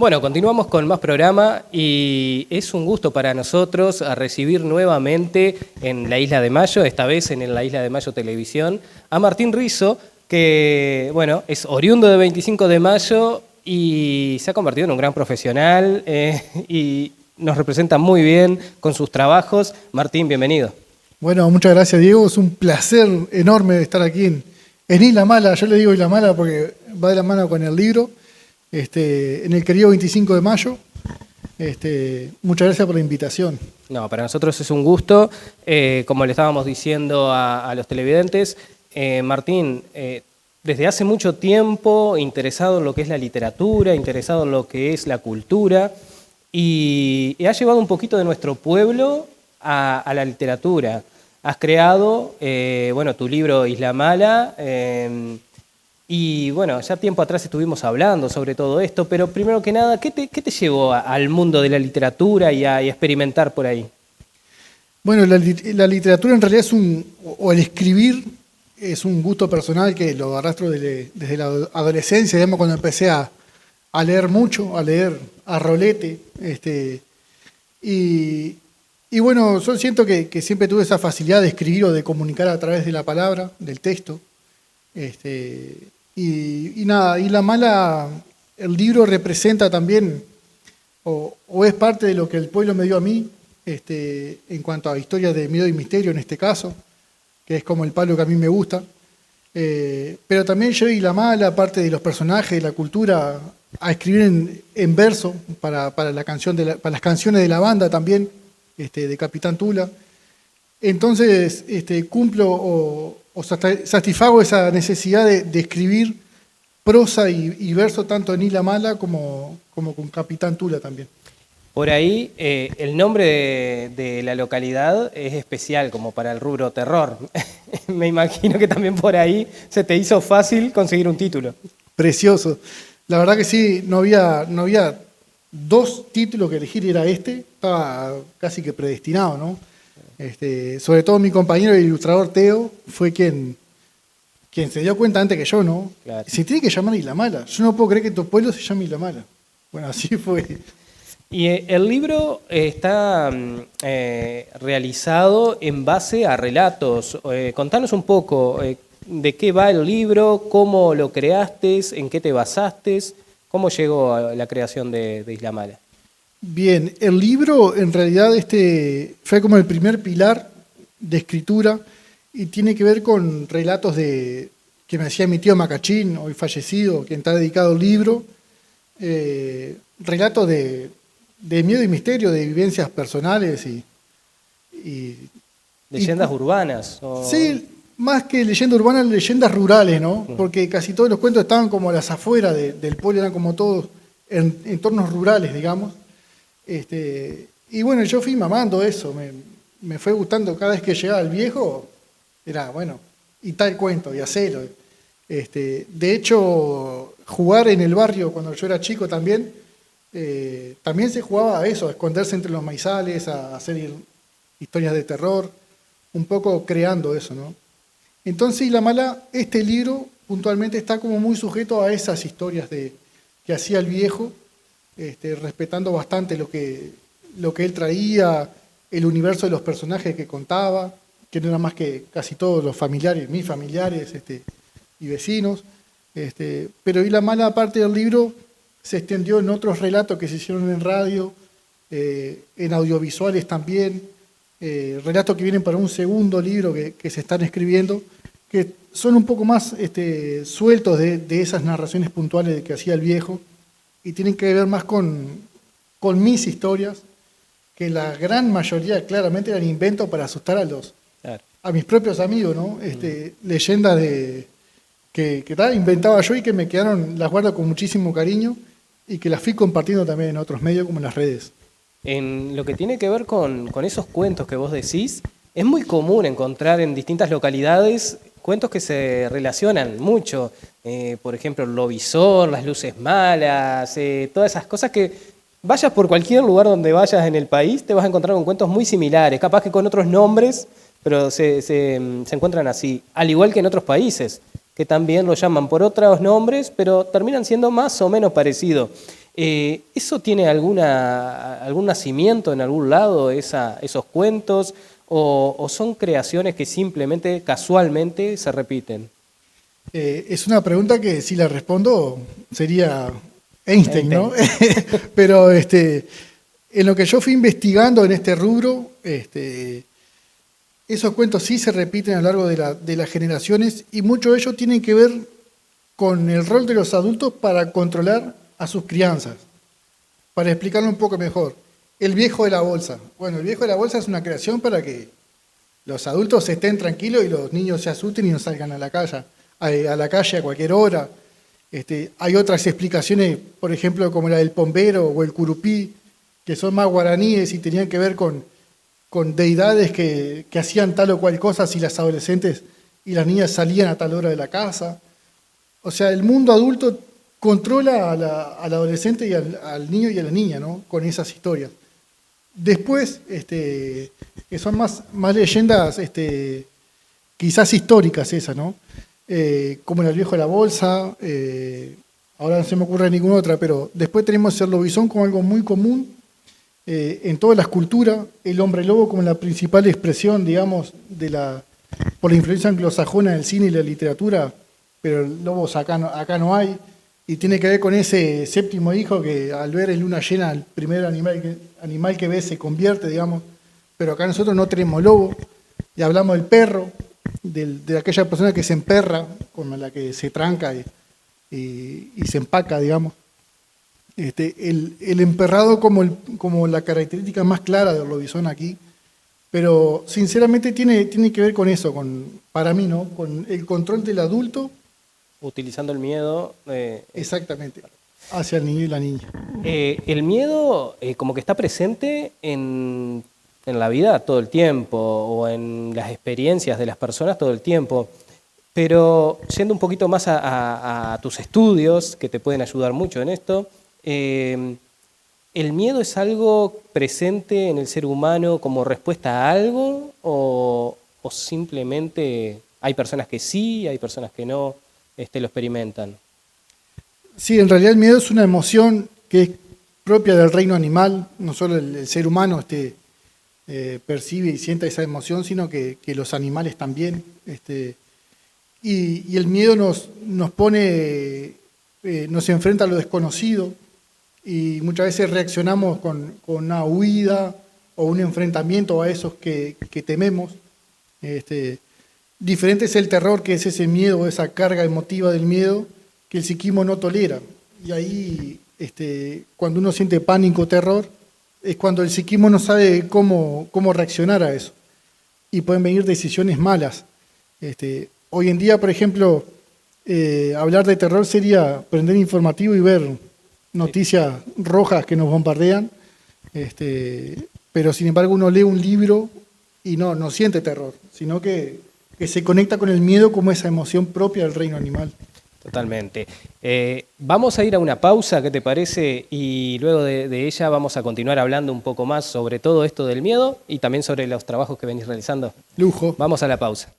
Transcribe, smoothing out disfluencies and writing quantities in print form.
Bueno, continuamos con más programa y es un gusto para nosotros a recibir nuevamente en la Isla de Mayo, esta vez en la Isla de Mayo Televisión, a Martín Rizzo, que bueno, es oriundo de 25 de Mayo y se ha convertido en un gran profesional y nos representa muy bien con sus trabajos. Martín, bienvenido. Bueno, muchas gracias, Diego. Es un placer enorme estar aquí en Isla Mala. Yo le digo Isla Mala porque va de la mano con el libro. En el querido 25 de mayo. Muchas gracias por la invitación. No, para nosotros es un gusto. Como le estábamos diciendo a los televidentes, Martín, desde hace mucho tiempo interesado en lo que es la literatura, interesado en lo que es la cultura, y ha llevado un poquito de nuestro pueblo a la literatura. Has creado, tu libro Isla Mala, y bueno, ya tiempo atrás estuvimos hablando sobre todo esto, pero primero que nada, ¿qué te llevó al mundo de la literatura y a experimentar por ahí? Bueno, la literatura en realidad o el escribir es un gusto personal que lo arrastro desde la adolescencia, digamos, cuando empecé a leer mucho, a leer a rolete. Y bueno, yo siento que siempre tuve esa facilidad de escribir o de comunicar a través de la palabra, del texto. Y nada, Isla Mala, el libro representa también, o es parte de lo que el pueblo me dio a mí, en cuanto a historias de miedo y misterio en este caso, que es como el palo que a mí me gusta. Pero también yo Isla Mala, parte de los personajes, de la cultura, a escribir en verso para las canciones de la banda también, de Capitán Tula. Entonces cumplo o satisfago esa necesidad de escribir prosa y verso tanto en Isla Mala como con Capitán Tula también. Por ahí, el nombre de la localidad es especial, como para el rubro terror. Me imagino que también por ahí se te hizo fácil conseguir un título. Precioso. La verdad que sí, no había dos títulos que elegir, era estaba casi que predestinado, ¿no? Sobre todo mi compañero el ilustrador Teo fue quien se dio cuenta antes que yo, ¿no? Claro. Se tiene que llamar Isla Mala. Yo no puedo creer que tu pueblo se llame Isla Mala. Bueno, así fue. Y el libro está realizado en base a relatos. Contanos un poco de qué va el libro, cómo lo creaste, en qué te basaste, cómo llegó a la creación de Isla Mala. Bien, el libro en realidad fue como el primer pilar de escritura y tiene que ver con relatos que me hacía mi tío Macachín, hoy fallecido, quien está dedicado al libro. Relatos de miedo y misterio, de vivencias personales y ¿Leyendas urbanas? Sí, más que leyendas urbanas, leyendas rurales, ¿no? Porque casi todos los cuentos estaban como a las afueras del pueblo, eran como todos en entornos rurales, digamos. Y bueno, yo fui mamando eso, me fue gustando cada vez que llegaba el viejo, era bueno, y tal cuento, y hacerlo. De hecho, jugar en el barrio cuando yo era chico también se jugaba a eso, a esconderse entre los maizales, a hacer historias de terror, un poco creando eso, ¿no? Entonces Isla Mala, este libro puntualmente está como muy sujeto a esas historias que hacía el viejo, respetando bastante lo que él traía, el universo de los personajes que contaba, que no era más que casi todos los familiares, mis familiares y vecinos. Pero Isla Mala, aparte del libro, se extendió en otros relatos que se hicieron en radio, en audiovisuales también, relatos que vienen para un segundo libro que se están escribiendo, que son un poco más sueltos de esas narraciones puntuales que hacía el viejo, y tienen que ver más con mis historias, que la gran mayoría claramente eran inventos para asustar a mis propios amigos, ¿no? Leyendas que inventaba yo y que me quedaron, las guardo con muchísimo cariño y que las fui compartiendo también en otros medios como en las redes. En lo que tiene que ver con esos cuentos que vos decís, es muy común encontrar en distintas localidades cuentos que se relacionan mucho. Por ejemplo, el lobizón, las luces malas, todas esas cosas que vayas por cualquier lugar donde vayas en el país, te vas a encontrar con cuentos muy similares, capaz que con otros nombres, pero se encuentran así. Al igual que en otros países, que también lo llaman por otros nombres, pero terminan siendo más o menos parecidos. ¿Eso tiene algún nacimiento en algún lado, esos cuentos, o son creaciones que simplemente, casualmente, se repiten? Es una pregunta que si la respondo sería Einstein, ¿no? Pero en lo que yo fui investigando en este rubro, esos cuentos sí se repiten a lo largo de las generaciones y muchos de ellos tienen que ver con el rol de los adultos para controlar a sus crianzas. Para explicarlo un poco mejor, el viejo de la bolsa. Bueno, el viejo de la bolsa es una creación para que los adultos estén tranquilos y los niños se asusten y no salgan a la calle a cualquier hora. Hay otras explicaciones, por ejemplo, como la del pombero o el curupí, que son más guaraníes y tenían que ver con deidades que hacían tal o cual cosa si las adolescentes y las niñas salían a tal hora de la casa. O sea, el mundo adulto controla al adolescente y al niño y a la niña, ¿no? Con esas historias. Después, que son más leyendas quizás históricas esas, ¿no? Como el viejo de la bolsa, ahora no se me ocurre ninguna otra, pero después tenemos el lobizón como algo muy común en todas las culturas, el hombre lobo como la principal expresión, digamos, por la influencia anglosajona del cine y la literatura, pero lobos acá no hay, y tiene que ver con ese séptimo hijo que al ver en luna llena el primer animal que ve se convierte, digamos, pero acá nosotros no tenemos lobo, y hablamos del perro, de aquella persona que se emperra, con la que se tranca y se empaca, digamos. El emperrado como la característica más clara del lobizón aquí, pero sinceramente tiene que ver con eso, para mí, ¿no? Con el control del adulto. Utilizando el miedo. Exactamente, hacia el niño y la niña. El miedo como que está presente en la vida todo el tiempo, o en las experiencias de las personas todo el tiempo. Pero yendo un poquito más a tus estudios, que te pueden ayudar mucho en esto, ¿el miedo es algo presente en el ser humano como respuesta a algo, o simplemente hay personas que sí, hay personas que no lo experimentan? Sí, en realidad el miedo es una emoción que es propia del reino animal, no solo el ser humano percibe y siente esa emoción, sino que los animales también. Y el miedo nos pone, nos enfrenta a lo desconocido y muchas veces reaccionamos con una huida o un enfrentamiento a esos que tememos. Diferente es el terror, que es ese miedo, esa carga emotiva del miedo que el psiquismo no tolera. Y ahí, cuando uno siente pánico, terror, es cuando el psiquismo no sabe cómo reaccionar a eso. Y pueden venir decisiones malas. Hoy en día, por ejemplo, hablar de terror sería prender informativo y ver noticias rojas que nos bombardean, pero sin embargo uno lee un libro y no siente terror, sino que se conecta con el miedo como esa emoción propia del reino animal. Totalmente. Vamos a ir a una pausa, ¿qué te parece? Y luego de ella vamos a continuar hablando un poco más sobre todo esto del miedo y también sobre los trabajos que venís realizando. Lujo. Vamos a la pausa.